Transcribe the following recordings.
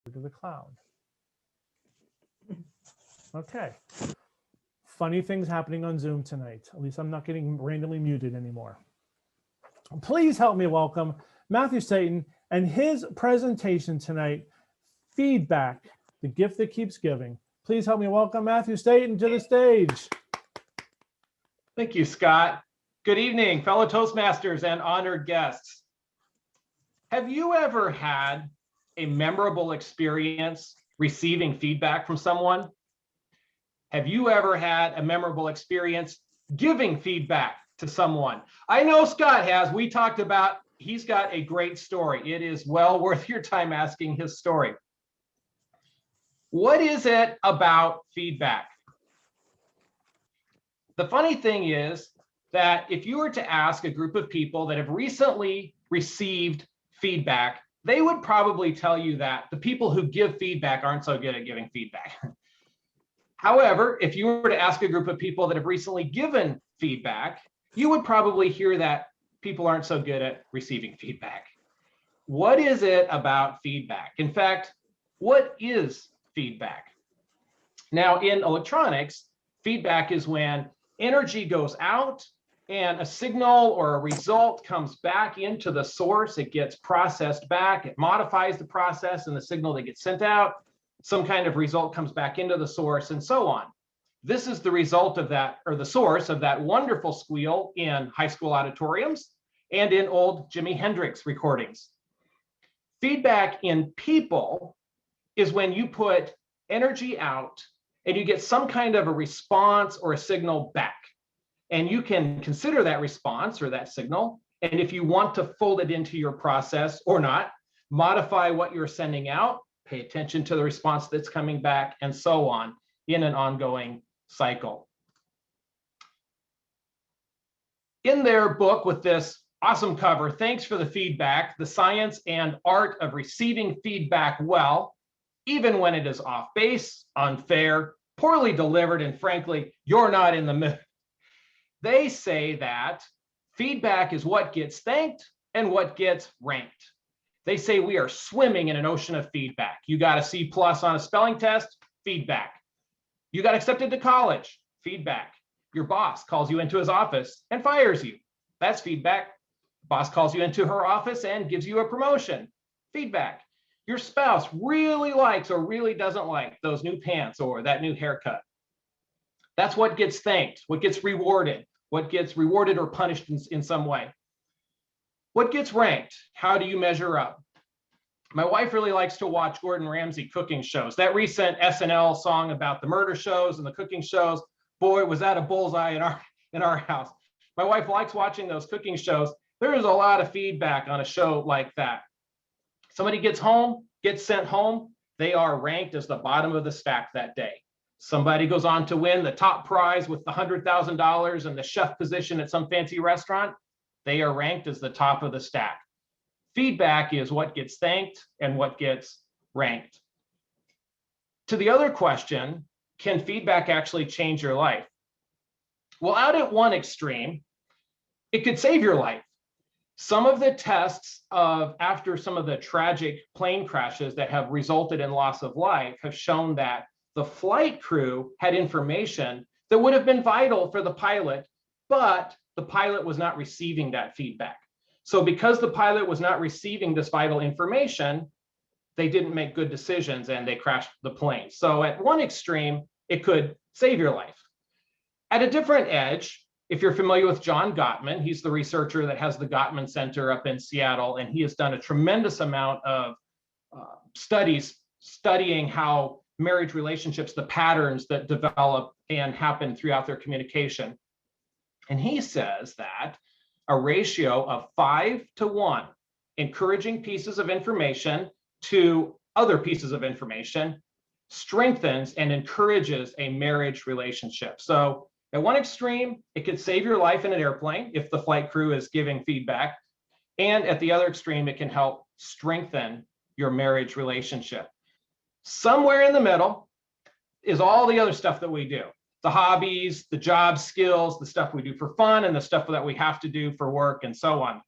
to the cloud. Okay. Funny things happening on Zoom tonight. At least I'm not getting randomly muted anymore. Please help me welcome Matthew Staton and his presentation tonight, Feedback, the Gift That Keeps Giving. Please help me welcome Matthew Staton to the stage. Thank you, Scott. Good evening, fellow Toastmasters and honored guests. Have you ever had a memorable experience receiving feedback from someone? Have you ever had a memorable experience giving feedback to someone? I know Scott has. We talked about, he's got a great story. It is well worth your time asking his story. What is it about feedback? The funny thing is that if you were to ask a group of people that have recently received feedback, they would probably tell you that the people who give feedback aren't so good at giving feedback. However, if you were to ask a group of people that have recently given feedback, you would probably hear that people aren't so good at receiving feedback. What is it about feedback? In fact, what is feedback? Now, in electronics, feedback is when energy goes out and a signal or a result comes back into the source. It gets processed back, it modifies the process and the signal that gets sent out. Some kind of result comes back into the source and so on. This is the result of that, or the source of that wonderful squeal in high school auditoriums and in old Jimi Hendrix recordings. Feedback in people is when you put energy out and you get some kind of a response or a signal back. And you can consider that response or that signal. And if you want to fold it into your process or not, modify what you're sending out, pay attention to the response that's coming back, and so on in an ongoing cycle. In their book with this awesome cover, Thanks for the Feedback, The Science and Art of Receiving Feedback Well, even when it is off base, unfair, poorly delivered, and frankly, you're not in the mood. They say that feedback is what gets thanked and what gets ranked. They say we are swimming in an ocean of feedback. You got a C+ on a spelling test, feedback. You got accepted to college, feedback. Your boss calls you into his office and fires you. That's feedback. Boss calls you into her office and gives you a promotion, feedback. Your spouse really likes or really doesn't like those new pants or that new haircut. That's what gets thanked, what gets rewarded or punished in some way. What gets ranked? How do you measure up? My wife really likes to watch Gordon Ramsay cooking shows. That recent SNL song about the murder shows and the cooking shows, boy, was that a bullseye in our house. My wife likes watching those cooking shows. There is a lot of feedback on a show like that. Somebody gets sent home, they are ranked as the bottom of the stack that day. Somebody goes on to win the top prize with the $100,000 and the chef position at some fancy restaurant, they are ranked as the top of the stack. Feedback is what gets thanked and what gets ranked. To the other question, can feedback actually change your life? Well, out at one extreme, it could save your life. Some of the tests after some of the tragic plane crashes that have resulted in loss of life have shown that the flight crew had information that would have been vital for the pilot, but the pilot was not receiving that feedback. So because the pilot was not receiving this vital information, they didn't make good decisions and they crashed the plane. So at one extreme, it could save your life. At a different edge, if you're familiar with John Gottman, he's the researcher that has the Gottman Center up in Seattle, and he has done a tremendous amount of studying how marriage relationships, the patterns that develop and happen throughout their communication. And he says that a ratio of 5-to-1, encouraging pieces of information to other pieces of information, strengthens and encourages a marriage relationship. So at one extreme, it could save your life in an airplane if the flight crew is giving feedback. And at the other extreme, it can help strengthen your marriage relationship. Somewhere in the middle is all the other stuff that we do. The hobbies, the job skills, the stuff we do for fun, and the stuff that we have to do for work and so on.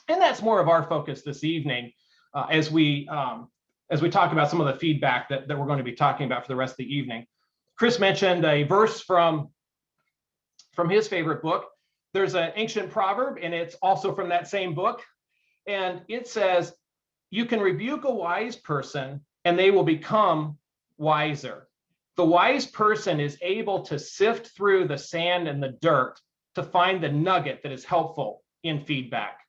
And that's more of our focus this evening as we as we talk about some of the feedback that we're going to be talking about for the rest of the evening. Chris mentioned a verse from his favorite book. There's an ancient proverb, and it's also from that same book. And it says, you can rebuke a wise person and they will become wiser. The wise person is able to sift through the sand and the dirt to find the nugget that is helpful in feedback.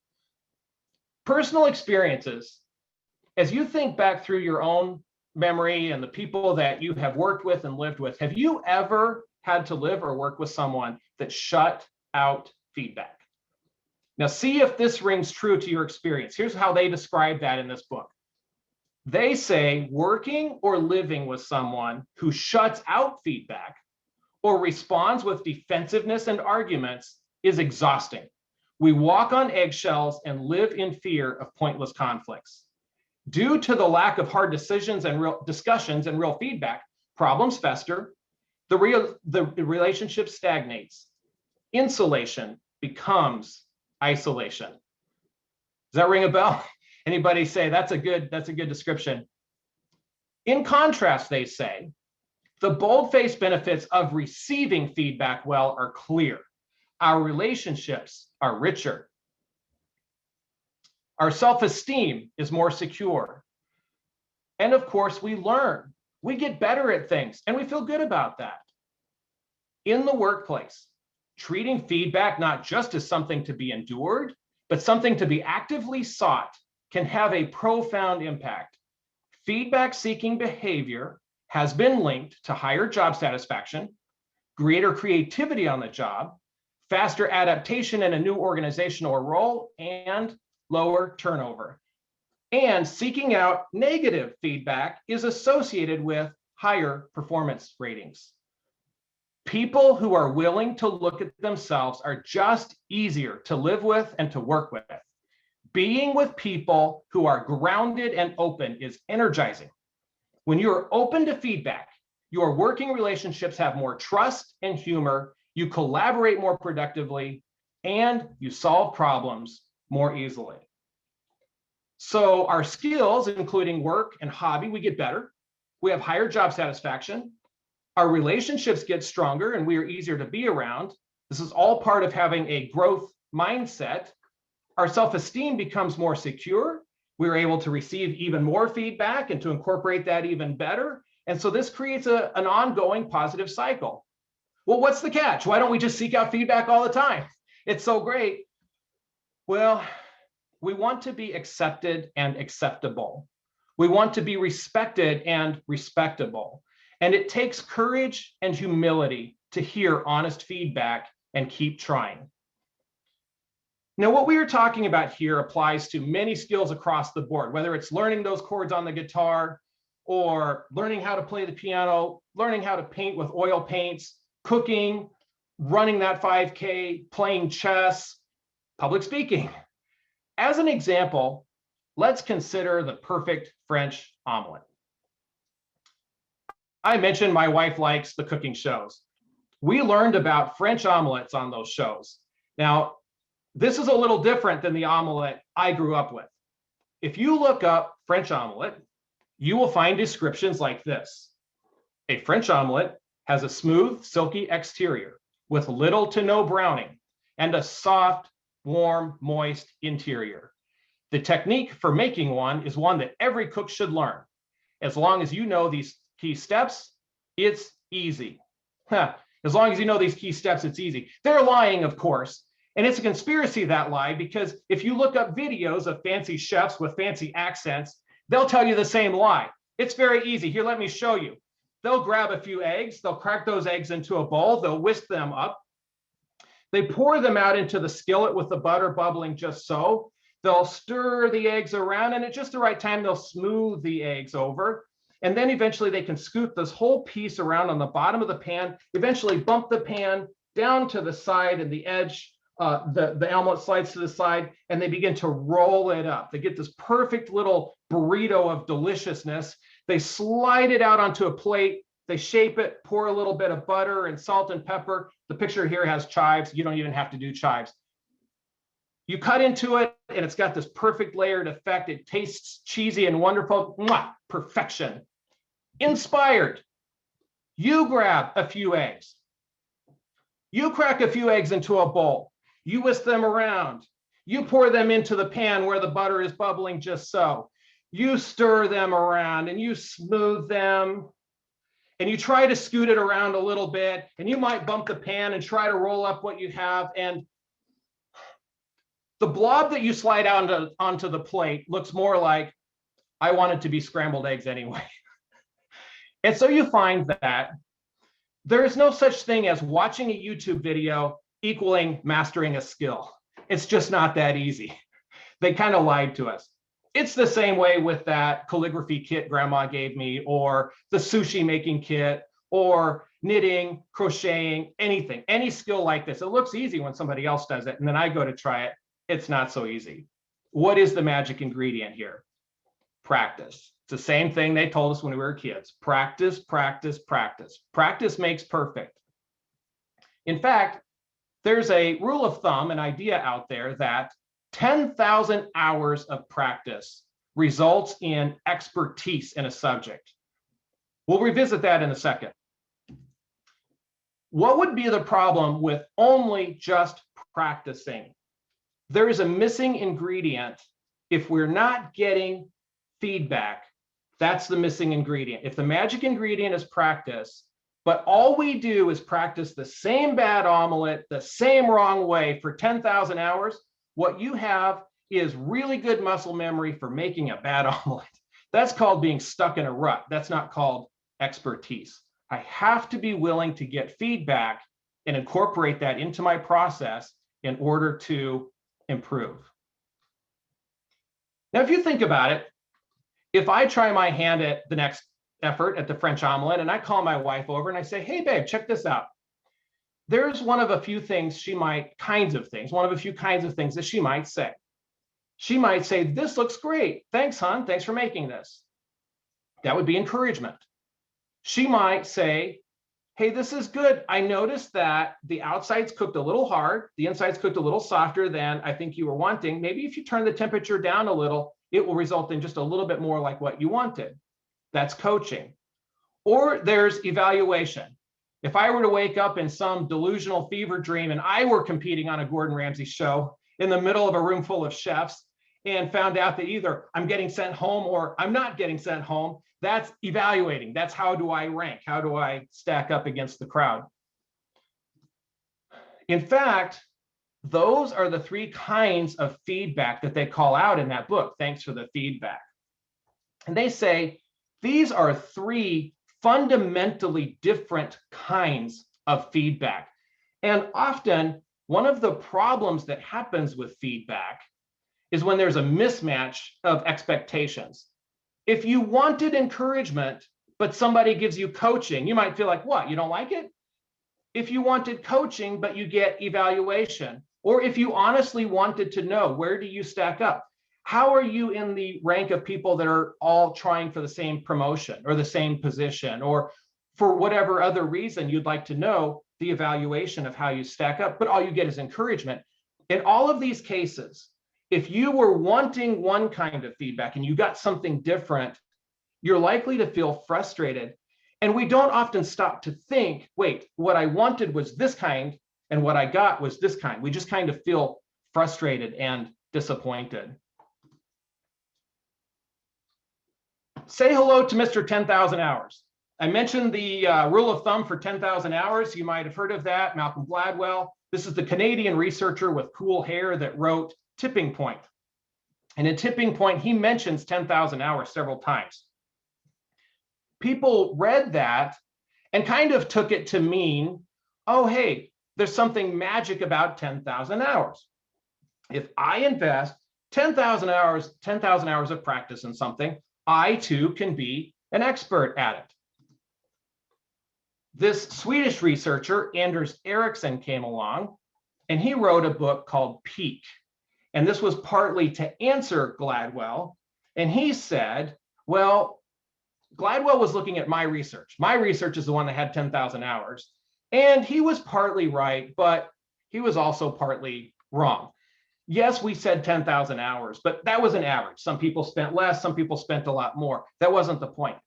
Personal experiences, as you think back through your own memory and the people that you have worked with and lived with, have you ever had to live or work with someone that shut out feedback? Now, see if this rings true to your experience. Here's how they describe that in this book. They say working or living with someone who shuts out feedback or responds with defensiveness and arguments is exhausting. We walk on eggshells and live in fear of pointless conflicts. Due to the lack of hard decisions and real discussions and real feedback, problems fester, the relationship stagnates. Insulation becomes isolation. Does that ring a bell? Anybody say that's a good description? In contrast, they say, the bold-faced benefits of receiving feedback well are clear. Our relationships are richer. Our self-esteem is more secure. And of course, we learn. We get better at things, and we feel good about that. In the workplace, treating feedback not just as something to be endured, but something to be actively sought can have a profound impact. Feedback-seeking behavior has been linked to higher job satisfaction, greater creativity on the job, faster adaptation in a new organizational role, and lower turnover. And seeking out negative feedback is associated with higher performance ratings. People who are willing to look at themselves are just easier to live with and to work with. Being with people who are grounded and open is energizing. When you're open to feedback, your working relationships have more trust and humor, you collaborate more productively, and you solve problems more easily. So our skills, including work and hobby, we get better. We have higher job satisfaction. Our relationships get stronger and we are easier to be around. This is all part of having a growth mindset. Our self-esteem becomes more secure. We're able to receive even more feedback and to incorporate that even better. And so this creates an ongoing positive cycle. Well, what's the catch? Why don't we just seek out feedback all the time? It's so great. Well, we want to be accepted and acceptable. We want to be respected and respectable. And it takes courage and humility to hear honest feedback and keep trying. Now, what we are talking about here applies to many skills across the board, whether it's learning those chords on the guitar or learning how to play the piano, learning how to paint with oil paints, cooking, running that 5K, playing chess, public speaking. As an example, let's consider the perfect French omelet. I mentioned my wife likes the cooking shows. We learned about French omelets on those shows. Now, this is a little different than the omelet I grew up with. If you look up French omelet, you will find descriptions like this. A French omelet has a smooth, silky exterior with little to no browning and a soft, warm, moist interior. The technique for making one is one that every cook should learn. As long as you know these key steps, it's easy. As long as you know these key steps, it's easy. They're lying, of course. And it's a conspiracy, that lie, because if you look up videos of fancy chefs with fancy accents, they'll tell you the same lie. It's very easy. Here, let me show you. They'll grab a few eggs. They'll crack those eggs into a bowl. They'll whisk them up. They pour them out into the skillet with the butter bubbling just so. They'll stir the eggs around, and at just the right time, they'll smooth the eggs over. And then eventually they can scoop this whole piece around on the bottom of the pan, eventually bump the pan down to the side and the edge. The omelet slides to the side, and they begin to roll it up. They get this perfect little burrito of deliciousness. They slide it out onto a plate. They shape it, pour a little bit of butter and salt and pepper. The picture here has chives. You don't even have to do chives. You cut into it and it's got this perfect layered effect. It tastes cheesy and wonderful. Mwah, perfection. Inspired. You grab a few eggs. You crack a few eggs into a bowl. You whisk them around. You pour them into the pan where the butter is bubbling just so. You stir them around and you smooth them. And you try to scoot it around a little bit. And you might bump the pan and try to roll up what you have. And the blob that you slide out onto the plate looks more like, I want it to be scrambled eggs anyway. And so you find that there is no such thing as watching a YouTube video equaling mastering a skill. It's just not that easy. They kind of lied to us. It's the same way with that calligraphy kit grandma gave me, or the sushi making kit, or knitting, crocheting, anything, any skill like this. It looks easy when somebody else does it, and then I go to try it. It's not so easy. What is the magic ingredient here? Practice. It's the same thing they told us when we were kids. Practice, practice, practice. Practice makes perfect. In fact, there's a rule of thumb, an idea out there that 10,000 hours of practice results in expertise in a subject. We'll revisit that in a second. What would be the problem with only just practicing? There is a missing ingredient. If we're not getting feedback, that's the missing ingredient. If the magic ingredient is practice, but all we do is practice the same bad omelet, the same wrong way for 10,000 hours, what you have is really good muscle memory for making a bad omelet. That's called being stuck in a rut. That's not called expertise. I have to be willing to get feedback and incorporate that into my process in order to improve. Now, if you think about it, if I try my hand at the next effort at the French omelet and I call my wife over and I say, hey, babe, check this out. There's one of a few things one of a few kinds of things that she might say. She might say, this looks great. Thanks, hon. Thanks for making this. That would be encouragement. She might say, hey, this is good. I noticed that the outside's cooked a little hard. The inside's cooked a little softer than I think you were wanting. Maybe if you turn the temperature down a little, it will result in just a little bit more like what you wanted. That's coaching. Or there's evaluation. If I were to wake up in some delusional fever dream and I were competing on a Gordon Ramsay show in the middle of a room full of chefs and found out that either I'm getting sent home or I'm not getting sent home, that's evaluating. That's how do I rank? How do I stack up against the crowd? In fact, those are the three kinds of feedback that they call out in that book. Thanks for the feedback. And they say these are three fundamentally different kinds of feedback. And often one of the problems that happens with feedback is when there's a mismatch of expectations. If you wanted encouragement, but somebody gives you coaching, you might feel like, what, you don't like it? If you wanted coaching, but you get evaluation, or if you honestly wanted to know, where do you stack up? How are you in the rank of people that are all trying for the same promotion or the same position, or for whatever other reason you'd like to know the evaluation of how you stack up, but all you get is encouragement. In all of these cases, if you were wanting one kind of feedback and you got something different, you're likely to feel frustrated. And we don't often stop to think, wait, what I wanted was this kind and what I got was this kind. We just kind of feel frustrated and disappointed. Say hello to Mr. 10,000 hours. I mentioned the rule of thumb for 10,000 hours. You might have heard of that, Malcolm Gladwell. This is the Canadian researcher with cool hair that wrote Tipping Point. And in Tipping Point, he mentions 10,000 hours several times. People read that and kind of took it to mean, oh, hey, there's something magic about 10,000 hours. If I invest 10,000 hours of practice in something, I too can be an expert at it. This Swedish researcher, Anders Ericsson, came along and he wrote a book called Peak. And this was partly to answer Gladwell. And he said, well, Gladwell was looking at my research. My research is the one that had 10,000 hours. And he was partly right, but he was also partly wrong. Yes, we said 10,000 hours, but that was an average. Some people spent less, some people spent a lot more. That wasn't the point.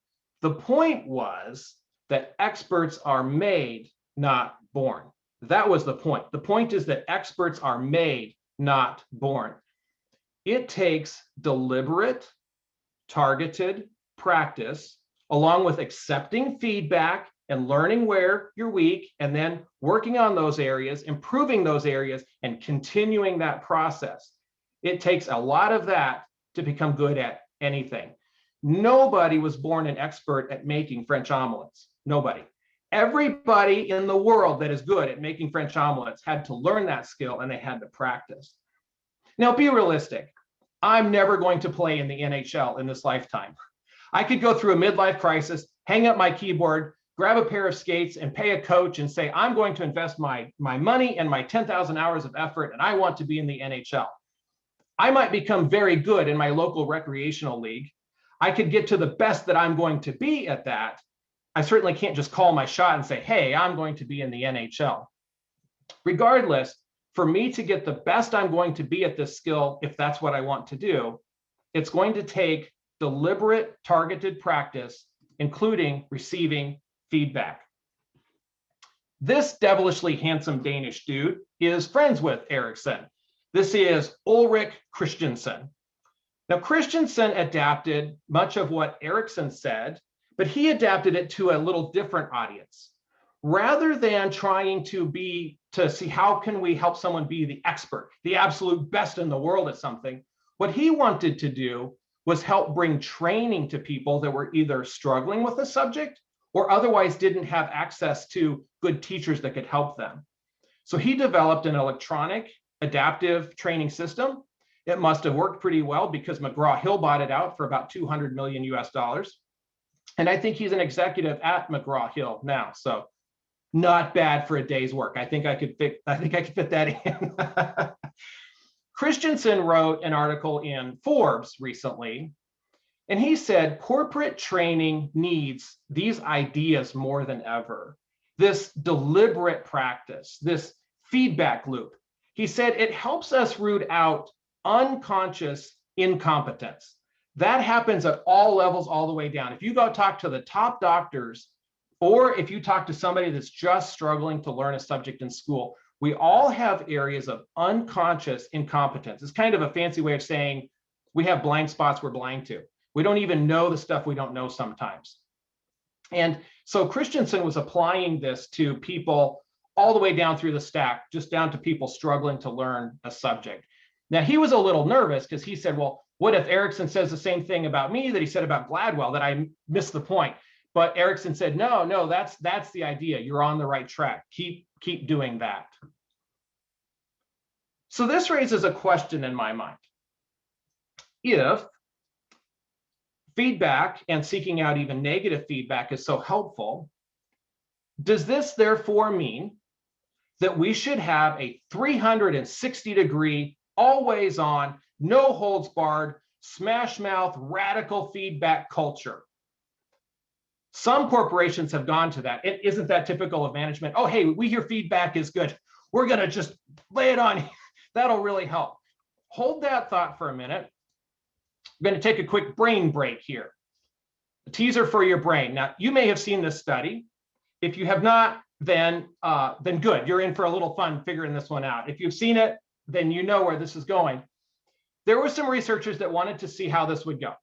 The point was that experts are made, not born. That was the point. The point is that experts are made, not born. It takes deliberate, targeted practice, along with accepting feedback and learning where you're weak, and then working on those areas, improving those areas, and continuing that process. It takes a lot of that to become good at anything. Nobody was born an expert at making French omelets. Nobody. Everybody in the world that is good at making French omelets had to learn that skill, and they had to practice. Now, be realistic. I'm never going to play in the NHL in this lifetime. I could go through a midlife crisis, hang up my keyboard, grab a pair of skates, and pay a coach and say, I'm going to invest my money and my 10,000 hours of effort, and I want to be in the NHL. I might become very good in my local recreational league. I could get to the best that I'm going to be at that. I certainly can't just call my shot and say, hey, I'm going to be in the NHL. Regardless, for me to get the best I'm going to be at this skill, if that's what I want to do, it's going to take deliberate, targeted practice, including receiving feedback. This devilishly handsome Danish dude is friends with Erikson. This is Ulrik Christensen. Now, Christensen adapted much of what Erikson said, but he adapted it to a little different audience. Rather than trying to see how can we help someone be the expert, the absolute best in the world at something, what he wanted to do was help bring training to people that were either struggling with a subject or otherwise didn't have access to good teachers that could help them. So he developed an electronic adaptive training system. It must have worked pretty well because McGraw-Hill bought it out for about 200 million US dollars. And I think he's an executive at McGraw-Hill now. So not bad for a day's work. I think I could fit that in. Christensen wrote an article in Forbes recently, and he said corporate training needs these ideas more than ever. This deliberate practice, this feedback loop. He said it helps us root out unconscious incompetence. That happens at all levels, all the way down. If you go talk to the top doctors, or if you talk to somebody that's just struggling to learn a subject in school, we all have areas of unconscious incompetence. It's kind of a fancy way of saying we have blind spots we're blind to. We don't even know the stuff we don't know sometimes. And so Christensen was applying this to people all the way down through the stack, just down to people struggling to learn a subject. Now, he was a little nervous because he said, well, what if Erikson says the same thing about me that he said about Gladwell, that I missed the point? But Erikson said, no, that's the idea. You're on the right track. Keep doing that. So this raises a question in my mind. If feedback and seeking out even negative feedback is so helpful, does this therefore mean that we should have a 360-degree, always on, no holds barred, smash mouth, radical feedback culture? Some corporations have gone to that. Isn't that typical of management? Oh, hey, we hear feedback is good. We're going to just lay it on you. That'll really help. Hold that thought for a minute. I'm going to take a quick brain break here. A teaser for your brain. Now, you may have seen this study. If you have not, then good. You're in for a little fun figuring this one out. If you've seen it, then you know where this is going. There were some researchers that wanted to see how this would go.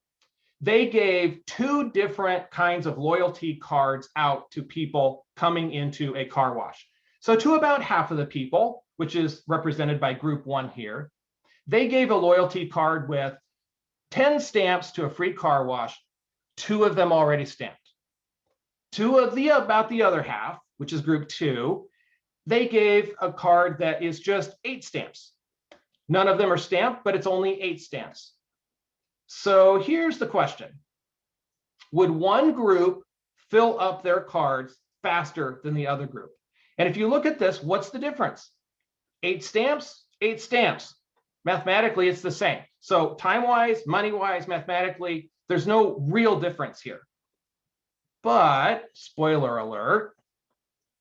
They gave 2 different kinds of loyalty cards out to people coming into a car wash. So to about half of the people, which is represented by group 1 here, they gave a loyalty card with 10 stamps to a free car wash, 2 of them already stamped. About the other half, which is group 2, they gave a card that is just 8 stamps. None of them are stamped, but it's only 8 stamps. So here's the question. Would one group fill up their cards faster than the other group? And if you look at this, what's the difference? 8 stamps, 8 stamps. Mathematically, it's the same. So time-wise, money-wise, mathematically, there's no real difference here. But, spoiler alert,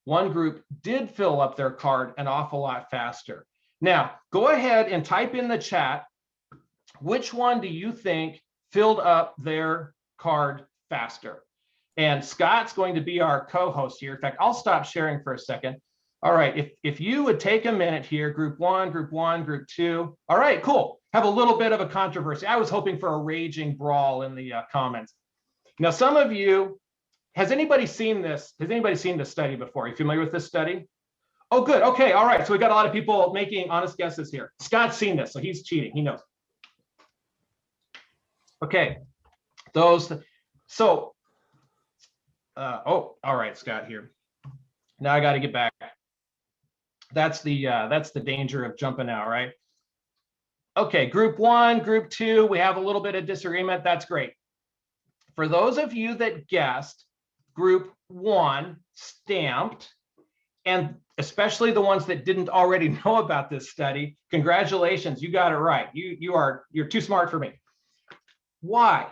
one group did fill up their card an awful lot faster. Now, go ahead and type in the chat, which one do you think filled up their card faster? And Scott's going to be our co-host here. In fact, I'll stop sharing for a second. All right, if you would take a minute here, group one, group two. All right, cool. Have a little bit of a controversy. I was hoping for a raging brawl in the comments. Now, some of you, has anybody seen this? Has anybody seen this study before? Are you familiar with this study? Oh, good. Okay, all right. So we got a lot of people making honest guesses here. Scott's seen this, so he's cheating. He knows. Okay, so, oh, all right, Scott here. Now I got to get back. That's the danger of jumping out, right? Okay, group one, group two, we have a little bit of disagreement. That's great. For those of you that guessed group one, stamped, and especially the ones that didn't already know about this study, congratulations, you got it right. You're too smart for me. Why?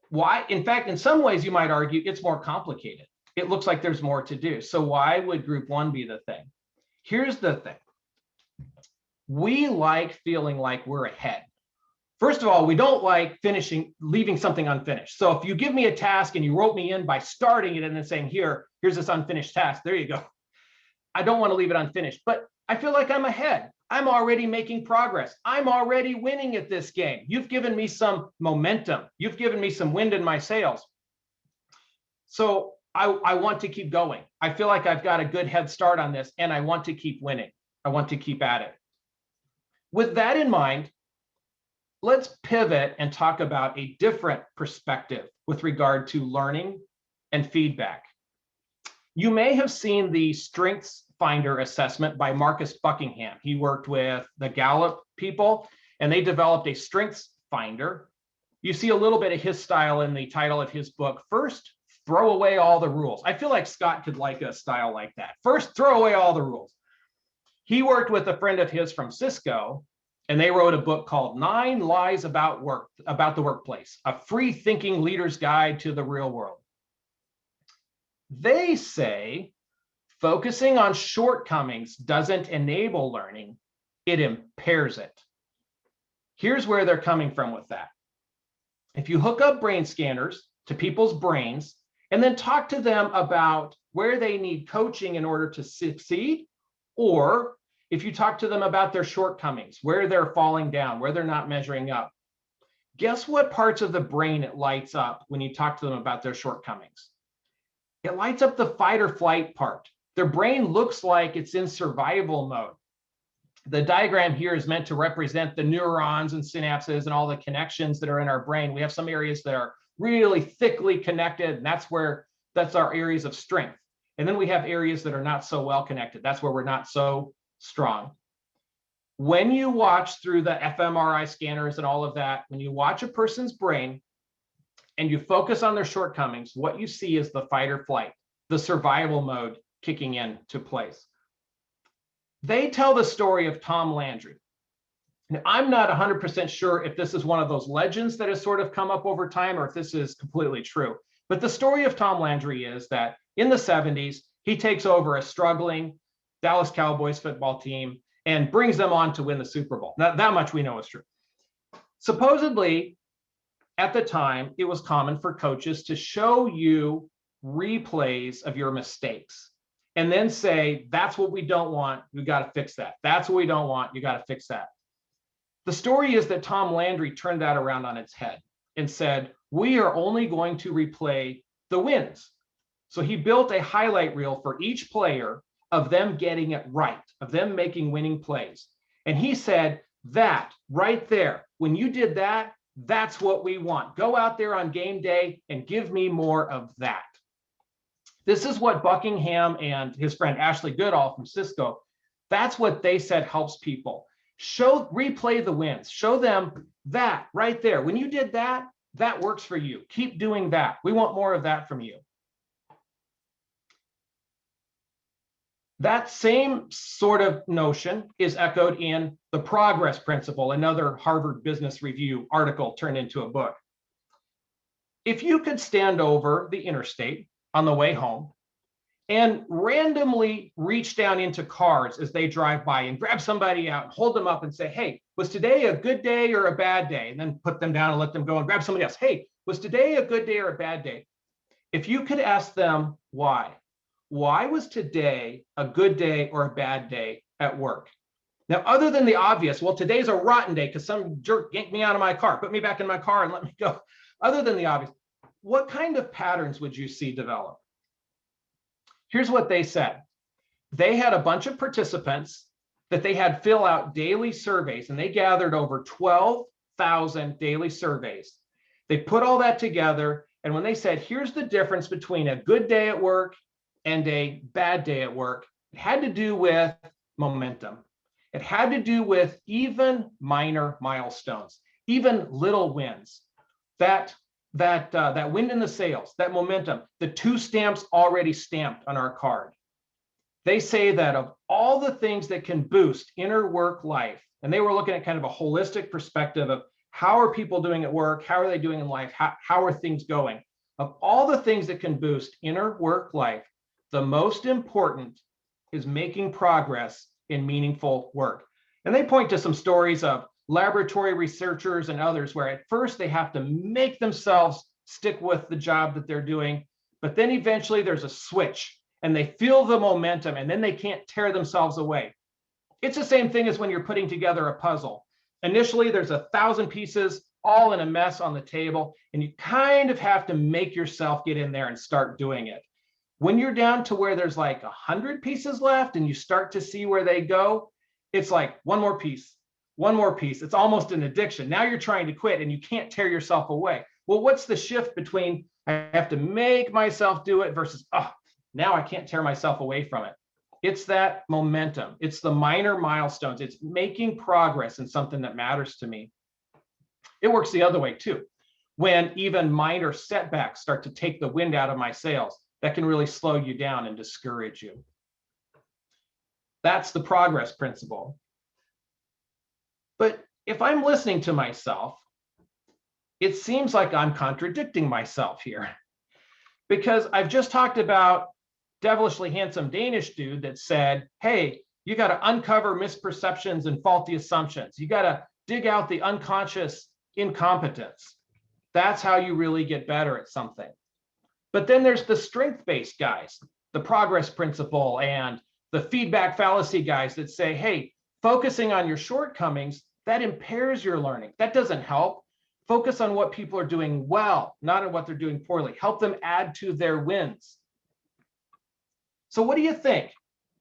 Why? In fact, in some ways, you might argue it's more complicated. It looks like there's more to do. So why would group one be the thing? Here's the thing. We like feeling like we're ahead. First of all, we don't like leaving something unfinished. So if you give me a task and you wrote me in by starting it and then saying, here's this unfinished task, there you go. I don't want to leave it unfinished, but I feel like I'm ahead. I'm already making progress. I'm already winning at this game. You've given me some momentum. You've given me some wind in my sails. So I want to keep going. I feel like I've got a good head start on this and I want to keep winning. I want to keep at it. With that in mind, let's pivot and talk about a different perspective with regard to learning and feedback. You may have seen the Strengths Finder assessment by Marcus Buckingham. He worked with the Gallup people and they developed a Strengths Finder. You see a little bit of his style in the title of his book, First, Throw Away All the Rules. I feel like Scott could like a style like that. First, throw away all the rules. He worked with a friend of his from Cisco, and they wrote a book called 9 Lies About the Workplace, a free thinking leader's guide to the real world. They say focusing on shortcomings doesn't enable learning, it impairs it. Here's where they're coming from with that. If you hook up brain scanners to people's brains and then talk to them about where they need coaching in order to succeed, or if you talk to them about their shortcomings, where they're falling down, where they're not measuring up, guess what parts of the brain it lights up when you talk to them about their shortcomings? It lights up the fight or flight part. Their brain looks like it's in survival mode. The diagram here is meant to represent the neurons and synapses and all the connections that are in our brain. We have some areas that are really thickly connected, and that's our areas of strength. And then we have areas that are not so well connected. That's where we're not so strong. When you watch through the fMRI scanners and all of that, when you watch a person's brain and you focus on their shortcomings, what you see is the fight or flight, the survival mode kicking into place. They tell the story of Tom Landry. Now, I'm not 100% sure if this is one of those legends that has sort of come up over time or if this is completely true. But the story of Tom Landry is that in the 70s, he takes over a struggling Dallas Cowboys football team and brings them on to win the Super Bowl. Now, that much we know is true. Supposedly, at the time, it was common for coaches to show you replays of your mistakes and then say, that's what we don't want, we got to fix that. That's what we don't want, you got to fix that. The story is that Tom Landry turned that around on its head and said, we are only going to replay the wins. So he built a highlight reel for each player of them getting it right, of them making winning plays. And he said, that right there, when you did that, that's what we want. Go out there on game day and give me more of that. This is what Buckingham and his friend Ashley Goodall from Cisco, that's what they said helps people. Replay the wins. Show them that right there. When you did that, that works for you. Keep doing that. We want more of that from you. That same sort of notion is echoed in the progress principle, another Harvard Business Review article turned into a book. If you could stand over the interstate on the way home and randomly reach down into cars as they drive by and grab somebody out and hold them up and say, hey, was today a good day or a bad day? And then put them down and let them go and grab somebody else. Hey, was today a good day or a bad day? If you could ask them why was today a good day or a bad day at work? Now, other than the obvious, well, today's a rotten day because some jerk yanked me out of my car, put me back in my car and let me go. Other than the obvious, what kind of patterns would you see develop? Here's what they said. They had a bunch of participants that they had fill out daily surveys, and they gathered over 12,000 daily surveys. They put all that together, and when they said, here's the difference between a good day at work and a bad day at work, it had to do with momentum. It had to do with even minor milestones, even little wins. That wind in the sails, that momentum, the 2 stamps already stamped on our card. They say that of all the things that can boost inner work life, and they were looking at kind of a holistic perspective of how are people doing at work, how are they doing in life, how are things going? Of all the things that can boost inner work life, the most important is making progress in meaningful work. And they point to some stories of laboratory researchers and others where at first they have to make themselves stick with the job that they're doing, but then eventually there's a switch and they feel the momentum and then they can't tear themselves away. It's the same thing as when you're putting together a puzzle. Initially, there's 1,000 pieces all in a mess on the table, and you kind of have to make yourself get in there and start doing it. When you're down to where there's like 100 pieces left and you start to see where they go, it's like one more piece. It's almost an addiction. Now you're trying to quit and you can't tear yourself away. Well, what's the shift between I have to make myself do it versus, oh, now I can't tear myself away from it? It's that momentum. It's the minor milestones. It's making progress in something that matters to me. It works the other way too. When even minor setbacks start to take the wind out of my sails, that can really slow you down and discourage you. That's the progress principle. But if I'm listening to myself, it seems like I'm contradicting myself here, because I've just talked about devilishly handsome Danish dude that said, hey, you got to uncover misperceptions and faulty assumptions. You got to dig out the unconscious incompetence. That's how you really get better at something. But then there's the strength-based guys, the progress principle and the feedback fallacy guys that say, hey, focusing on your shortcomings, that impairs your learning. That doesn't help. Focus on what people are doing well, not on what they're doing poorly. Help them add to their wins. So what do you think?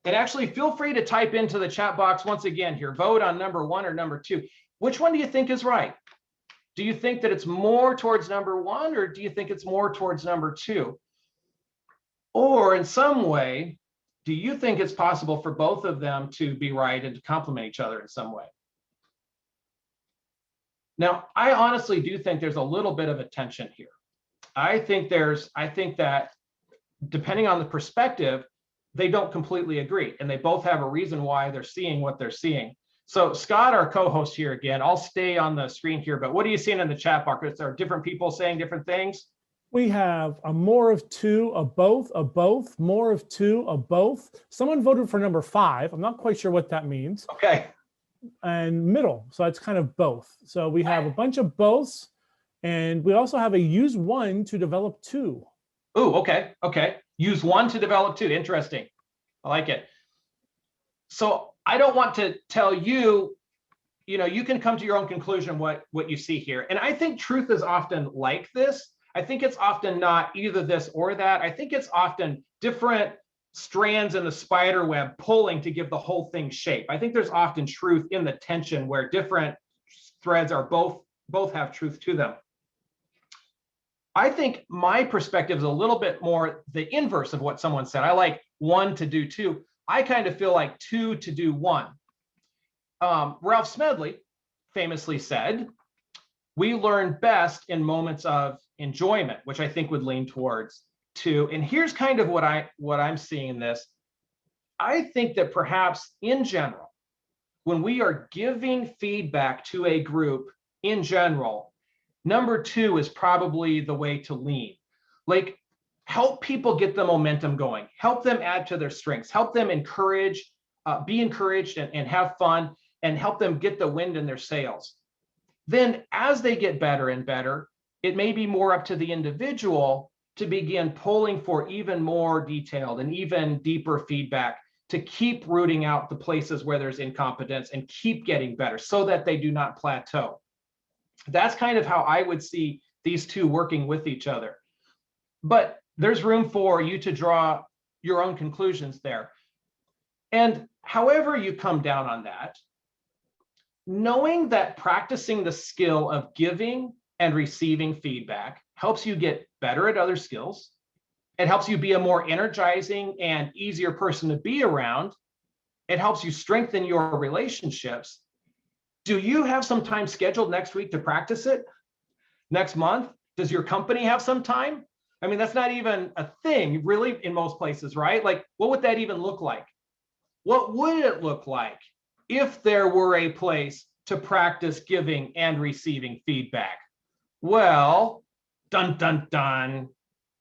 And actually feel free to type into the chat box once again here, vote on number 1 or number 2. Which one do you think is right? Do you think that it's more towards number 1 or do you think it's more towards number 2? Or in some way, do you think it's possible for both of them to be right and to complement each other in some way? Now, I honestly do think there's a little bit of a tension here. I think that depending on the perspective, they don't completely agree, and they both have a reason why they're seeing what they're seeing. So Scott, our co-host here again, I'll stay on the screen here, but what are you seeing in the chat box? Are different people saying different things? We have a more of 2, a both, more of 2, a both. Someone voted for number 5. I'm not quite sure what that means. Okay. And middle, so it's kind of both. So we have a bunch of boths, and we also have a use 1 to develop 2. Oh, okay. Use 1 to develop 2. Interesting. I like it. So I don't want to tell you, you can come to your own conclusion what you see here. And I think truth is often like this. I think it's often not either this or that. I think it's often different strands in the spider web pulling to give the whole thing shape. I think there's often truth in the tension where different threads are both have truth to them. I think my perspective is a little bit more the inverse of what someone said. I like 1 to do 2. I kind of feel like 2 to do 1. Ralph Smedley famously said, we learn best in moments of enjoyment, which I think would lean towards 2. And here's kind of what I'm seeing in this. I think that perhaps in general, when we are giving feedback to a group in general, number 2 is probably the way to lean. Like, help people get the momentum going, help them add to their strengths, help them encourage, be encouraged and have fun, and help them get the wind in their sails. Then as they get better and better, it may be more up to the individual to begin pulling for even more detailed and even deeper feedback to keep rooting out the places where there's incompetence and keep getting better so that they do not plateau. That's kind of how I would see these two working with each other. But there's room for you to draw your own conclusions there. And however you come down on that, knowing that practicing the skill of giving and receiving feedback helps you get better at other skills. It helps you be a more energizing and easier person to be around. It helps you strengthen your relationships. Do you have some time scheduled next week to practice it? Next month? Does your company have some time? I mean, that's not even a thing really in most places, right? Like, what would that even look like? What would it look like if there were a place to practice giving and receiving feedback? Well, dun, dun, dun.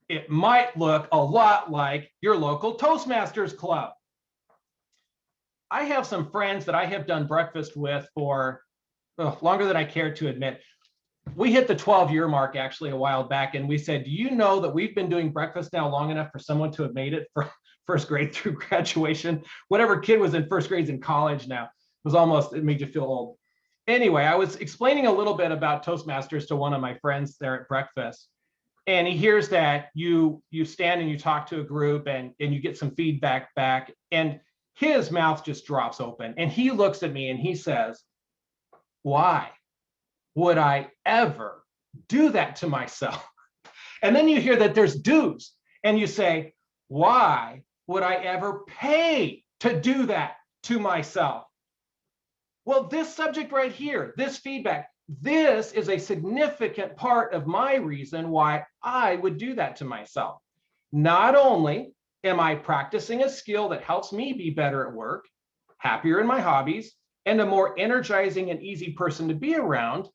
It might look a lot like your local Toastmasters club. I have some friends that I have done breakfast with for longer than I care to admit. We hit the 12-year mark actually a while back, and we said, do you know that we've been doing breakfast now long enough for someone to have made it from first grade through graduation? Whatever kid was in first grade is in college now. It made you feel old. Anyway, I was explaining a little bit about Toastmasters to one of my friends there at breakfast. And he hears that you stand and you talk to a group and you get some feedback back, and his mouth just drops open. And he looks at me and he says, why would I ever do that to myself? And then you hear that there's dues and you say, why would I ever pay to do that to myself? Well, this subject right here, this feedback, this is a significant part of my reason why I would do that to myself. Not only am I practicing a skill that helps me be better at work, happier in my hobbies, and a more energizing and easy person to be around,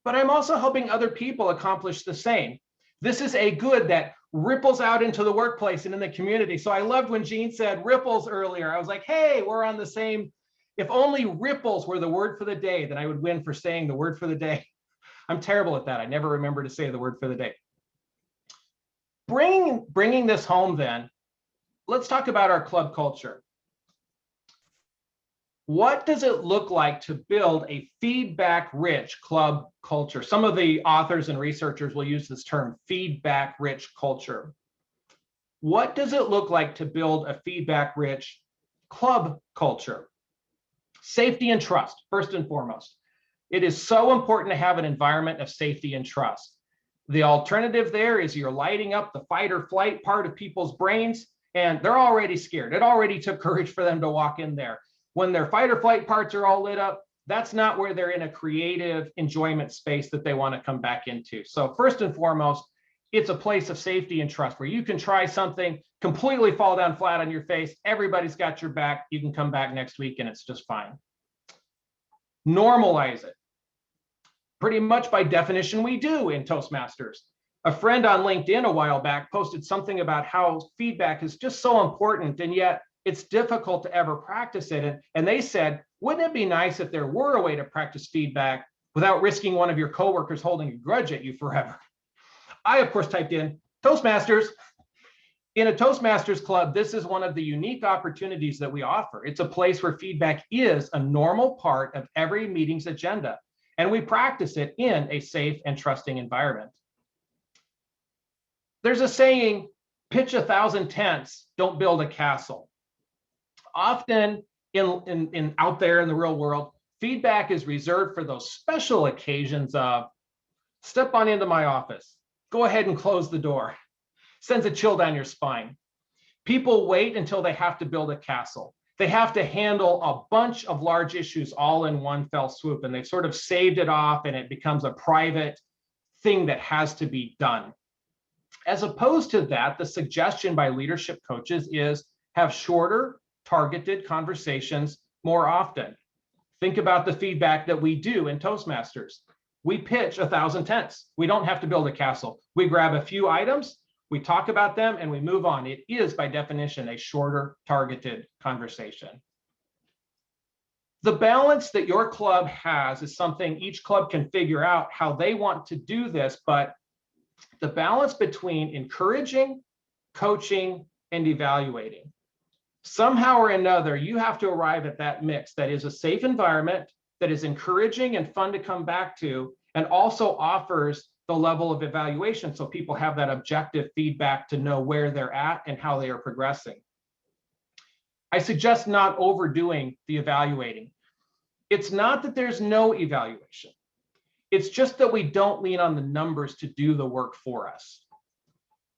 but I'm also helping other people accomplish the same. This is a good that ripples out into the workplace and in the community. So I loved when Jean said ripples earlier. I was like, hey, we're on the same. If only ripples were the word for the day, then I would win for saying the word for the day. I'm terrible at that. I never remember to say the word for the day. Bringing this home then, let's talk about our club culture. What does it look like to build a feedback-rich club culture? Some of the authors and researchers will use this term, feedback-rich culture. What does it look like to build a feedback-rich club culture? Safety and trust, first and foremost. It is so important to have an environment of safety and trust. The alternative there is you're lighting up the fight or flight part of people's brains, and they're already scared. It already took courage for them to walk in there. When their fight or flight parts are all lit up, that's not where they're in a creative enjoyment space that they want to come back into. So first and foremost, it's a place of safety and trust where you can try something, completely fall down flat on your face. Everybody's got your back. You can come back next week and it's just fine. Normalize it. Pretty much by definition, we do in Toastmasters. A friend on LinkedIn a while back posted something about how feedback is just so important, and yet it's difficult to ever practice it. And they said, wouldn't it be nice if there were a way to practice feedback without risking one of your coworkers holding a grudge at you forever? I, of course, typed in Toastmasters. In a Toastmasters club, this is one of the unique opportunities that we offer. It's a place where feedback is a normal part of every meeting's agenda, and we practice it in a safe and trusting environment. There's a saying, pitch 1,000 tents, don't build a castle. Often in out there in the real world, feedback is reserved for those special occasions of step on into my office, go ahead and close the door. Sends a chill down your spine. People wait until they have to build a castle. They have to handle a bunch of large issues all in one fell swoop, and they've sort of saved it off and it becomes a private thing that has to be done. As opposed to that, the suggestion by leadership coaches is have shorter, targeted conversations more often. Think about the feedback that we do in Toastmasters. We pitch 1,000 tents. We don't have to build a castle. We grab a few items, We talk about them and we move on. It is, by definition, a shorter, targeted conversation. The balance that your club has is something each club can figure out how they want to do this, but the balance between encouraging, coaching, and evaluating. Somehow or another, you have to arrive at that mix that is a safe environment, that is encouraging and fun to come back to, and also offers the level of evaluation so people have that objective feedback to know where they're at and how they are progressing. I suggest not overdoing the evaluating. It's not that there's no evaluation. It's just that we don't lean on the numbers to do the work for us.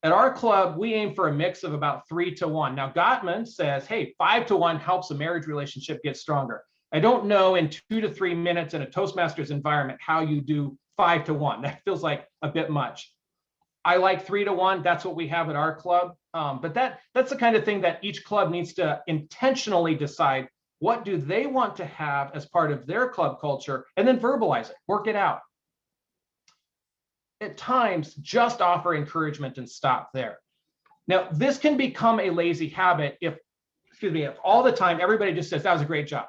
At our club, we aim for a mix of about 3-to-1. Now, Gottman says, hey, 5-to-1 helps a marriage relationship get stronger. I don't know in 2 to 3 minutes in a Toastmasters environment how you do 5-to-1. That feels like a bit much. I like 3-to-1. That's what we have at our club. But that's the kind of thing that each club needs to intentionally decide. What do they want to have as part of their club culture, and then verbalize it, work it out. At times, just offer encouragement and stop there. Now, this can become a lazy habit if all the time everybody just says, that was a great job.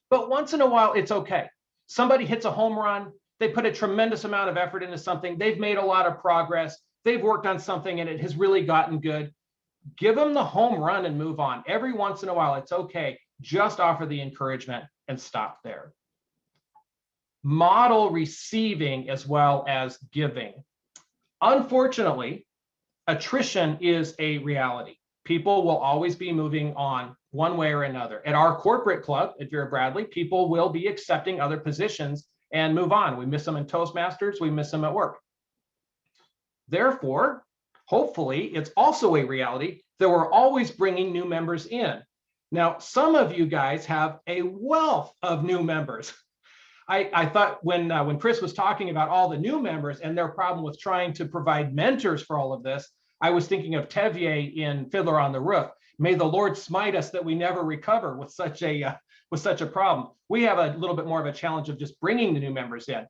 But once in a while, it's okay. Somebody hits a home run, they put a tremendous amount of effort into something, they've made a lot of progress, they've worked on something and it has really gotten good. Give them the home run and move on. Every once in a while, it's okay. Just offer the encouragement and stop there. Model receiving as well as giving. Unfortunately, attrition is a reality. People will always be moving on one way or another. At our corporate club, at Vera Bradley, people will be accepting other positions and move on. We miss them in Toastmasters, we miss them at work. Therefore, hopefully, it's also a reality that we're always bringing new members in. Now, some of you guys have a wealth of new members. I thought when Chris was talking about all the new members and their problem with trying to provide mentors for all of this, I was thinking of Tevier in Fiddler on the Roof. May the Lord smite us that we never recover with such a problem. We have a little bit more of a challenge of just bringing the new members in.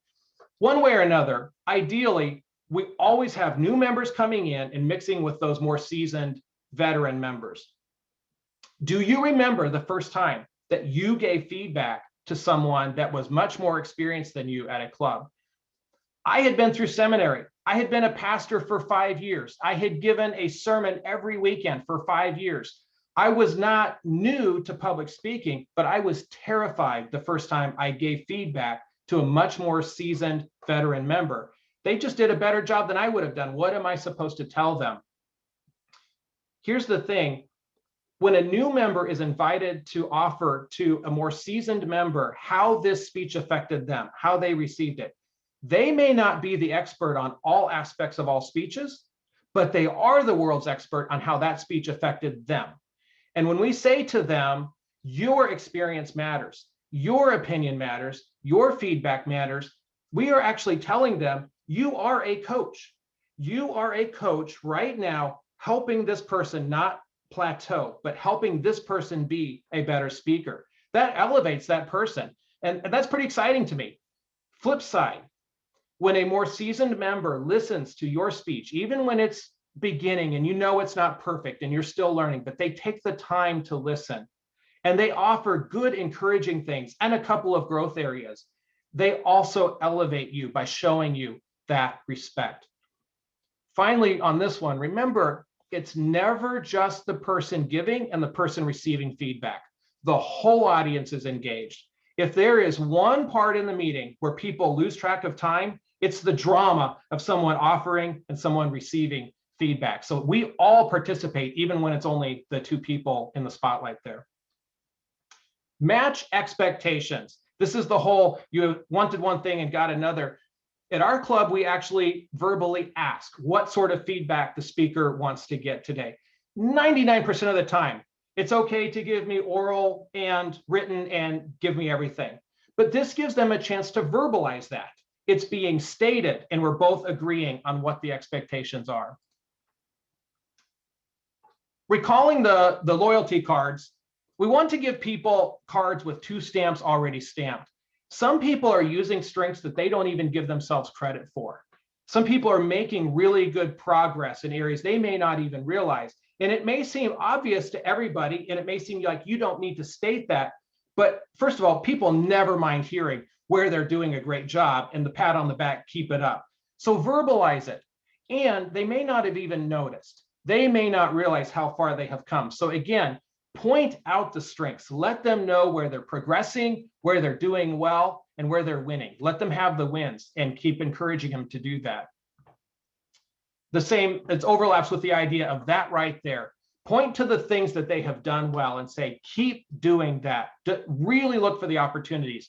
One way or another, ideally, we always have new members coming in and mixing with those more seasoned veteran members. Do you remember the first time that you gave feedback to someone that was much more experienced than you at a club? I had been through seminary. I had been a pastor for 5 years. I had given a sermon every weekend for 5 years. I was not new to public speaking, but I was terrified the first time I gave feedback to a much more seasoned veteran member. They just did a better job than I would have done. What am I supposed to tell them? Here's the thing. When a new member is invited to offer to a more seasoned member how this speech affected them, how they received it, they may not be the expert on all aspects of all speeches, but they are the world's expert on how that speech affected them. And when we say to them, your experience matters, your opinion matters, your feedback matters, we are actually telling them, you are a coach. You are a coach right now, helping this person not plateau, but helping this person be a better speaker. That elevates that person. And that's pretty exciting to me. Flip side, when a more seasoned member listens to your speech, even when it's beginning and you know it's not perfect and you're still learning, but they take the time to listen and they offer good, encouraging things and a couple of growth areas, they also elevate you by showing you that respect. Finally, on this one, remember, it's never just the person giving and the person receiving feedback. The whole audience is engaged. If there is one part in the meeting where people lose track of time, it's the drama of someone offering and someone receiving feedback. So we all participate, even when it's only the two people in the spotlight there. Match expectations. This is the whole, you wanted one thing and got another. At our club, we actually verbally ask what sort of feedback the speaker wants to get today. 99% of the time, it's okay to give me oral and written and give me everything. But this gives them a chance to verbalize that. It's being stated and we're both agreeing on what the expectations are. Recalling the loyalty cards, we want to give people cards with 2 stamps already stamped. Some people are using strengths that they don't even give themselves credit for. Some people are making really good progress in areas they may not even realize. And it may seem obvious to everybody, and it may seem like you don't need to state that. But first of all, people never mind hearing where they're doing a great job and the pat on the back, keep it up. So verbalize it. And they may not have even noticed. They may not realize how far they have come. So again, point out the strengths. Let them know where they're progressing, where they're doing well, and where they're winning. Let them have the wins and keep encouraging them to do that. The same, it overlaps with the idea of that right there. Point to the things that they have done well and say, keep doing that. Really look for the opportunities.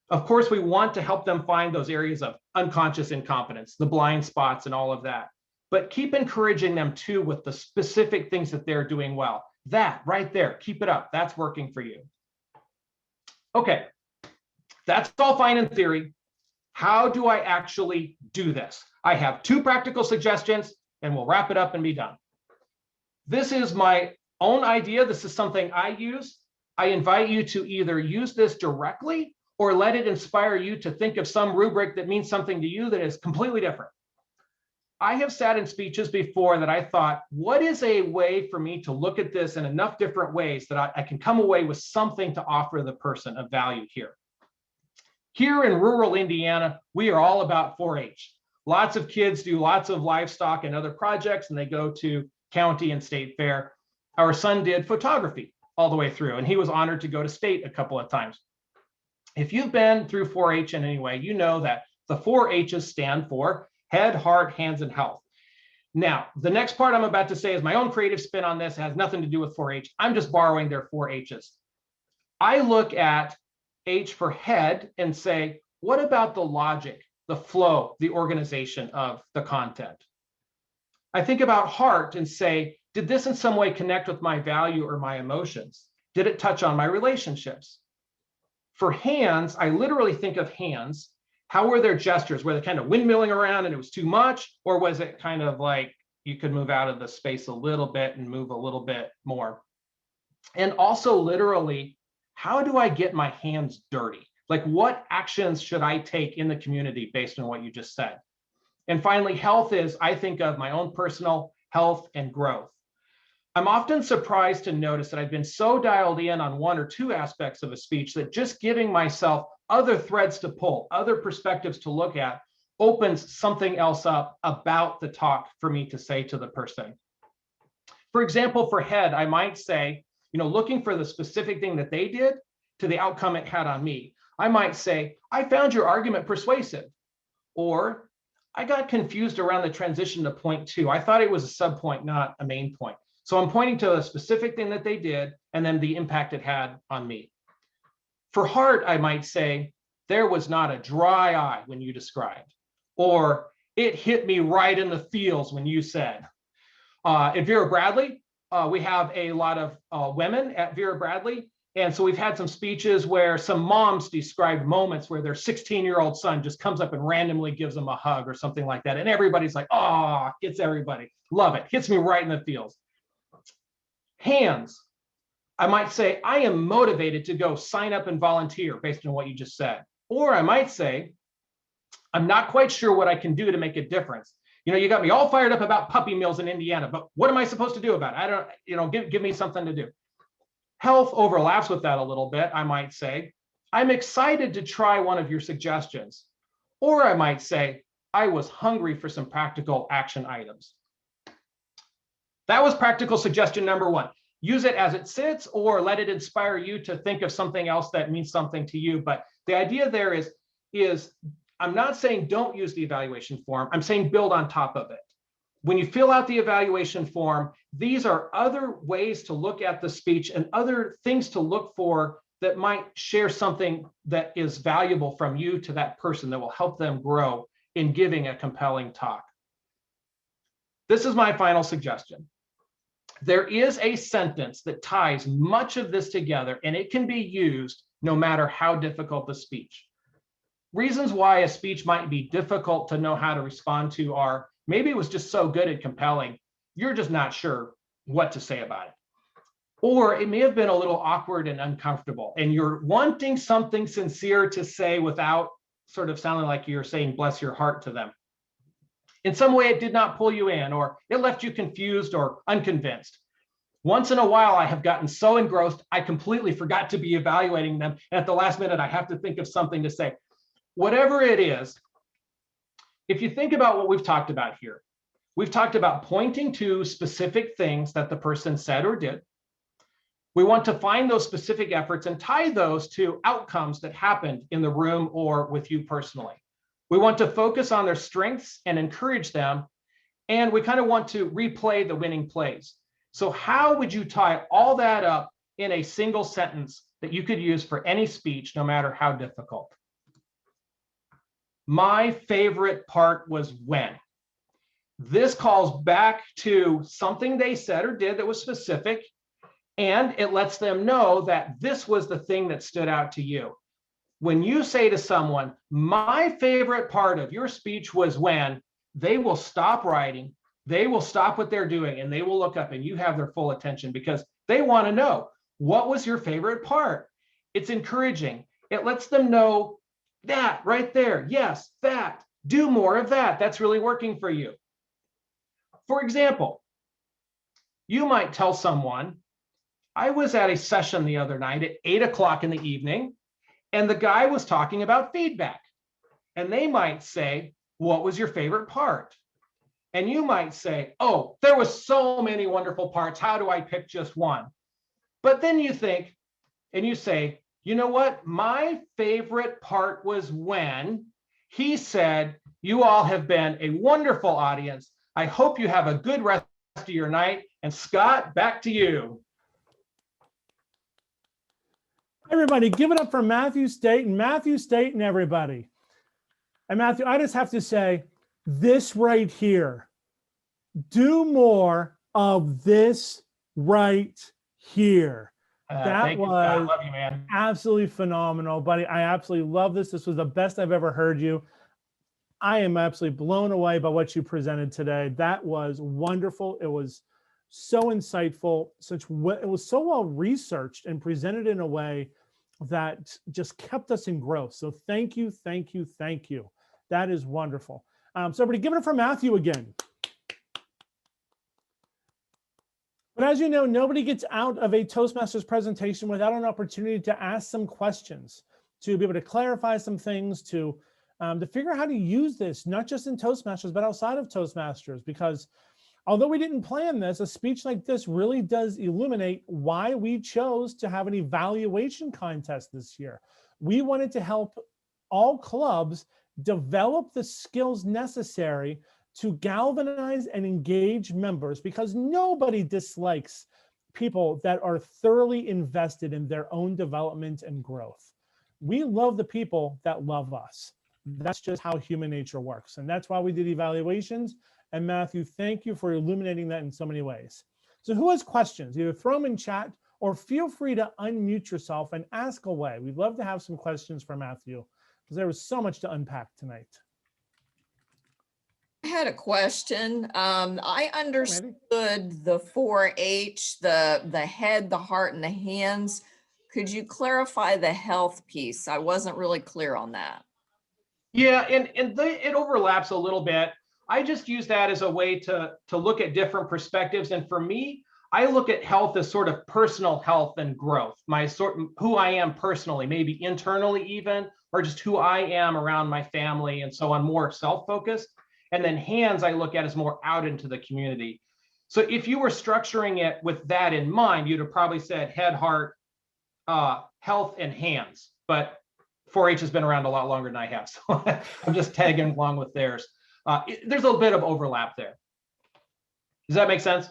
Of course, we want to help them find those areas of unconscious incompetence, the blind spots and all of that. But keep encouraging them too with the specific things that they're doing well. That right there, keep it up. That's working for you. Okay, that's all fine in theory. How do I actually do this? I have 2 practical suggestions and we'll wrap it up and be done. This is my own idea. This is something I use. I invite you to either use this directly or let it inspire you to think of some rubric that means something to you that is completely different. I have sat in speeches before that I thought, what is a way for me to look at this in enough different ways that I can come away with something to offer the person of value here? Here in rural Indiana, we are all about 4-H. Lots of kids do lots of livestock and other projects, and they go to county and state fair. Our son did photography all the way through, and he was honored to go to state a couple of times. If you've been through 4-H in any way, you know that the 4-H's stand for head, heart, hands, and health. Now, the next part I'm about to say is my own creative spin on this. It has nothing to do with 4-H. I'm just borrowing their 4-H's. I look at H for head and say, what about the logic, the flow, the organization of the content? I think about heart and say, did this in some way connect with my value or my emotions? Did it touch on my relationships? For hands, I literally think of hands. How were their gestures? Were they kind of windmilling around and it was too much? Or was it kind of like you could move out of the space a little bit and move a little bit more? And also literally, how do I get my hands dirty? Like what actions should I take in the community based on what you just said? And finally, health is, I think of my own personal health and growth. I'm often surprised to notice that I've been so dialed in on 1 or 2 aspects of a speech that just giving myself other threads to pull, other perspectives to look at, opens something else up about the talk for me to say to the person. For example, for head, I might say, looking for the specific thing that they did to the outcome it had on me. I might say, I found your argument persuasive, or I got confused around the transition to point 2. I thought it was a subpoint, not a main point. So I'm pointing to a specific thing that they did and then the impact it had on me. For heart, I might say, there was not a dry eye when you described, or it hit me right in the feels when you said. At Vera Bradley, we have a lot of women at Vera Bradley. And so we've had some speeches where some moms described moments where their 16-year-old son just comes up and randomly gives them a hug or something like that. And everybody's like, oh, gets everybody. Love it. Hits me right in the feels. Hands. I might say, I am motivated to go sign up and volunteer based on what you just said. Or I might say, I'm not quite sure what I can do to make a difference. You got me all fired up about puppy mills in Indiana, but what am I supposed to do about it? I don't, give me something to do. Health overlaps with that a little bit. I might say, I'm excited to try one of your suggestions. Or I might say, I was hungry for some practical action items. That was practical suggestion number 1. Use it as it sits or let it inspire you to think of something else that means something to you. But the idea there is I'm not saying don't use the evaluation form. I'm saying build on top of it. When you fill out the evaluation form, these are other ways to look at the speech and other things to look for that might share something that is valuable from you to that person that will help them grow in giving a compelling talk. This is my final suggestion. There is a sentence that ties much of this together, and it can be used no matter how difficult the speech. Reasons why a speech might be difficult to know how to respond to are maybe it was just so good and compelling, you're just not sure what to say about it. Or it may have been a little awkward and uncomfortable, and you're wanting something sincere to say without sort of sounding like you're saying bless your heart to them. in some way it did not pull you in, or it left you confused or unconvinced. Once in a while, I have gotten so engrossed, I completely forgot to be evaluating them. And at the last minute, I have to think of something to say. Whatever it is, if you think about what we've talked about here, we've talked about pointing to specific things that the person said or did. We want to find those specific efforts and tie those to outcomes that happened in the room or with you personally. We want to focus on their strengths and encourage them. And we kind of want to replay the winning plays. So how would you tie all that up in a single sentence that you could use for any speech, no matter how difficult? My favorite part was when. This calls back to something they said or did that was specific, and it lets them know that this was the thing that stood out to you. When you say to someone, my favorite part of your speech was when, they will stop writing, they will stop what they're doing, and they will look up and you have their full attention because they want to know, what was your favorite part? It's encouraging. It lets them know that right there. Yes, that. Do more of that. That's really working for you. For example, you might tell someone, I was at a session the other night at 8 o'clock in the evening, and the guy was talking about feedback. And they might say, what was your favorite part? And you might say, oh, there was so many wonderful parts. How do I pick just one? But then you think, and you say, you know what? My favorite part was when he said, you all have been a wonderful audience. I hope you have a good rest of your night. And Scott, back to you. Everybody, give it up for Matthew Staton. Matthew Staton, everybody. And Matthew, I just have to say, this right here, do more of this right here. That was I love you, man. Absolutely phenomenal, buddy. I absolutely love this. This was the best I've ever heard you. I am absolutely blown away by what you presented today. That was wonderful. It was so insightful. It was so well researched and presented in a way that just kept us engrossed. So thank you, thank you, thank you. That is wonderful. So everybody, give it up for Matthew again. But as you know, nobody gets out of a Toastmasters presentation without an opportunity to ask some questions, to be able to clarify some things, to figure out how to use this, not just in Toastmasters, but outside of Toastmasters. Because although we didn't plan this, a speech like this really does illuminate why we chose to have an evaluation contest this year. We wanted to help all clubs develop the skills necessary to galvanize and engage members, because nobody dislikes people that are thoroughly invested in their own development and growth. We love the people that love us. That's just how human nature works. And that's why we did evaluations. And Matthew, thank you for illuminating that in so many ways. So who has questions? Either throw them in chat or feel free to unmute yourself and ask away. We'd love to have some questions for Matthew because there was so much to unpack tonight. I had a question. I understood the 4-H, the head, the heart, and the hands. Could you clarify the health piece? I wasn't really clear on that. Yeah, and it overlaps a little bit. I just use that as a way to look at different perspectives. And for me, I look at health as sort of personal health and growth, who I am personally, maybe internally even, or just who I am around my family and so on, more self-focused. And then hands I look at as more out into the community. So if you were structuring it with that in mind, you'd have probably said head, heart, health, and hands. But 4-H has been around a lot longer than I have, so I'm just tagging along with theirs. There's a little bit of overlap there. Does that make sense?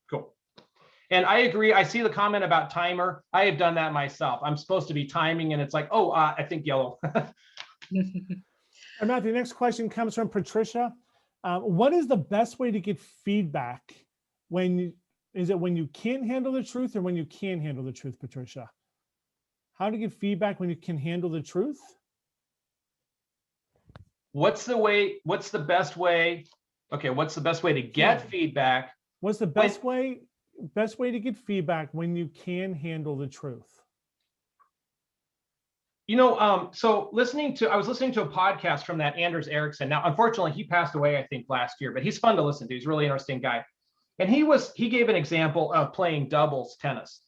Cool. And I agree. I see the comment about timer. I have done that myself. I'm supposed to be timing, and it's like, oh, I think yellow. And Matthew, the next question comes from Patricia. What is the best way to get feedback? Is it when you can't handle the truth or when you can handle the truth, Patricia? How to get feedback when you can handle the truth? What's the best way? Okay, what's the best way to get feedback? What's the best way to get feedback when you can handle the truth? So I was listening to a podcast from that Anders Ericsson. Now, unfortunately, he passed away, I think, last year, but he's fun to listen to. He's a really interesting guy. And he gave an example of playing doubles tennis.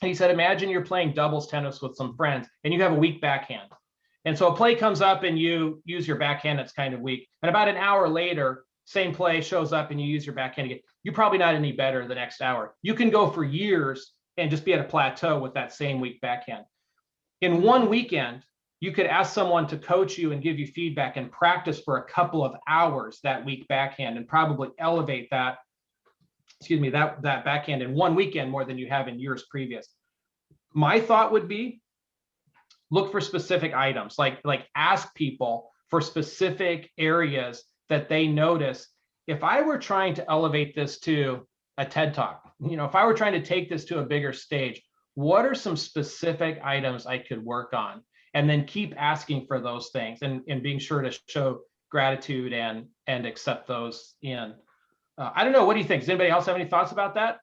And he said, imagine you're playing doubles tennis with some friends and you have a weak backhand. And so a play comes up and you use your backhand that's kind of weak. And about an hour later, same play shows up and you use your backhand again. You're probably not any better the next hour. You can go for years and just be at a plateau with that same weak backhand. In one weekend, you could ask someone to coach you and give you feedback and practice for a couple of hours that weak backhand and probably elevate that backhand in one weekend more than you have in years previous. My thought would be look for specific items, like ask people for specific areas that they notice. If I were trying to elevate this to a TED Talk, if I were trying to take this to a bigger stage, what are some specific items I could work on? And then keep asking for those things and being sure to show gratitude and accept those in. I don't know. What do you think? Does anybody else have any thoughts about that?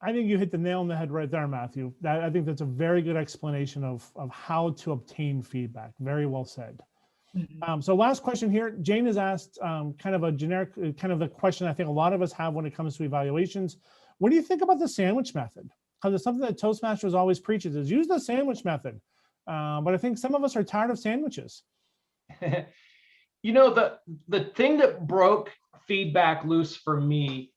I think you hit the nail on the head right there, Matthew. I think that's a very good explanation of how to obtain feedback. Very well said. Mhm. So last question here. Jane has asked kind of a generic, kind of the question I think a lot of us have when it comes to evaluations. What do you think about the sandwich method? Because it's something that Toastmasters always preaches is use the sandwich method. But I think some of us are tired of sandwiches. The thing that broke feedback loose for me,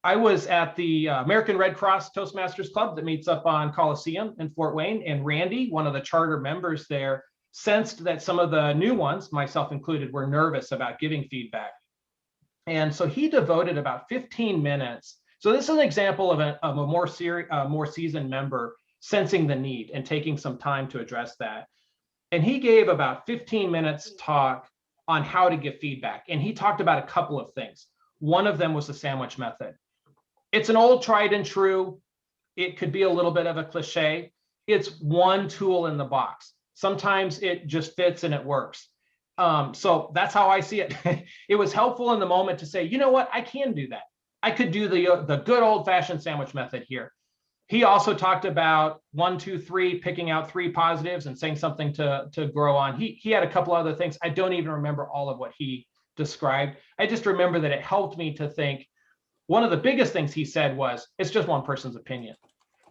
I was at the American Red Cross Toastmasters Club that meets up on Coliseum in Fort Wayne, and Randy, one of the charter members there, sensed that some of the new ones, myself included, were nervous about giving feedback. And so he devoted about 15 minutes. So this is an example of a more seasoned member sensing the need and taking some time to address that. And he gave about 15 minutes talk on how to give feedback. And he talked about a couple of things. One of them was the sandwich method. It's an old tried and true. It could be a little bit of a cliche. It's one tool in the box. Sometimes it just fits and it works. So that's how I see it. It was helpful in the moment to say, you know what, I can do that. I could do the good old fashioned sandwich method here. He also talked about 1, 2, 3, picking out 3 positives and saying something to grow on. He had a couple other things. I don't even remember all of what he described. I just remember that it helped me to think. One of the biggest things he said was, it's just one person's opinion.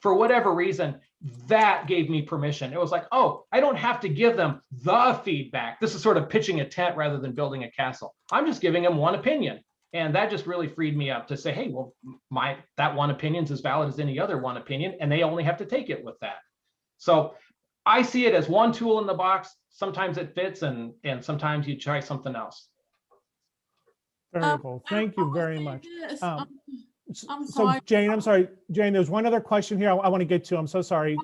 For whatever reason, that gave me permission. It was like, oh, I don't have to give them the feedback. This is sort of pitching a tent rather than building a castle. I'm just giving them one opinion. And that just really freed me up to say, hey, well, that one opinion is as valid as any other one opinion, and they only have to take it with that. So I see it as one tool in the box. Sometimes it fits, and sometimes you try something else. Very cool. Thank you very much. I'm So sorry. Jane, I'm sorry, Jane, there's one other question here I want to get to. I'm so sorry.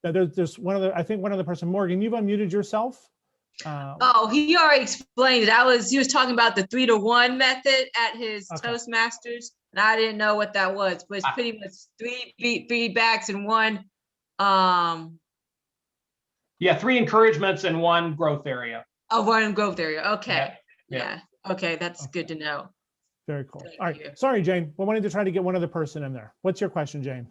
There's one other, I think one other person. Morgan, you've unmuted yourself. Oh, he already explained it. He was talking about the 3-to-1 method at his Okay. Toastmasters, and I didn't know what that was, but it's pretty much 3 feedbacks and 1. Yeah, 3 encouragements and 1 growth area. Oh, 1 growth area. Okay. Yeah. Yeah. Okay, that's Okay. good to know. Very cool. Thank All right. you. Sorry, Jane. We wanted to try to get one other person in there. What's your question, Jane?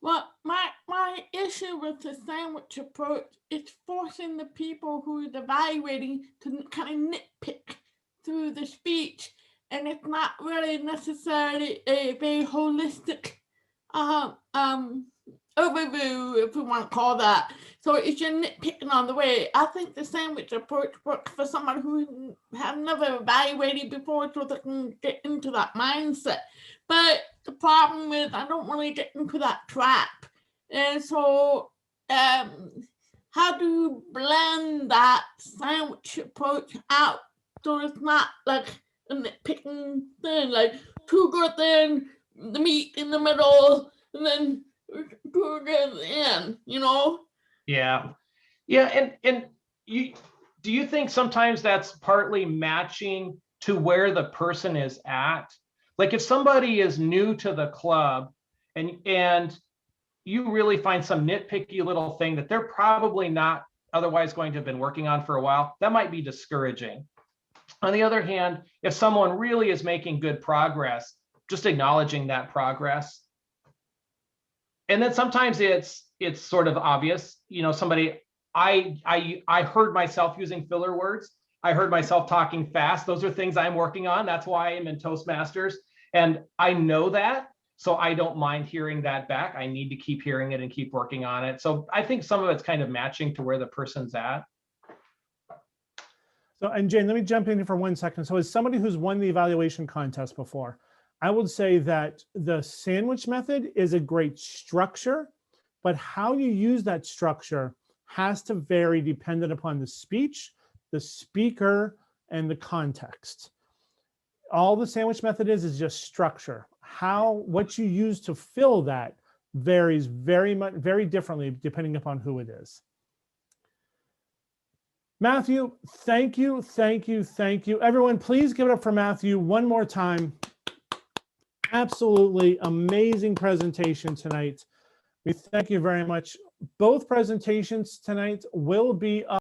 Well, my issue with the sandwich approach is forcing the people who is evaluating to kind of nitpick through the speech, and it's not really necessarily a very holistic overview, if we want to call that. So it's just nitpicking on the way. I think the sandwich approach works for someone who have never evaluated before, so they can get into that mindset. But the problem is I don't want to get into that trap. And so how do you blend that sandwich approach out so it's not like a nitpicking thing, like too good thing, the meat in the middle, and then too good at the end, you know? Yeah. And do you think sometimes that's partly matching to where the person is at? Like if somebody is new to the club and you really find some nitpicky little thing that they're probably not otherwise going to have been working on for a while, that might be discouraging. On the other hand, if someone really is making good progress, just acknowledging that progress And then sometimes it's sort of obvious, somebody, I heard myself using filler words. I heard myself talking fast. Those are things I'm working on. That's why I'm in Toastmasters. And I know that, so I don't mind hearing that back. I need to keep hearing it and keep working on it. So I think some of it's kind of matching to where the person's at. So, and Jane, let me jump in here for 1 second. So as somebody who's won the evaluation contest before, I would say that the sandwich method is a great structure, but how you use that structure has to vary dependent upon the speech, the speaker, and the context. All the sandwich method is just structure. What you use to fill that varies very differently depending upon who it is. Matthew, thank you. Everyone, please give it up for Matthew one more time. Absolutely amazing presentation tonight. We thank you very much. Both presentations tonight will be up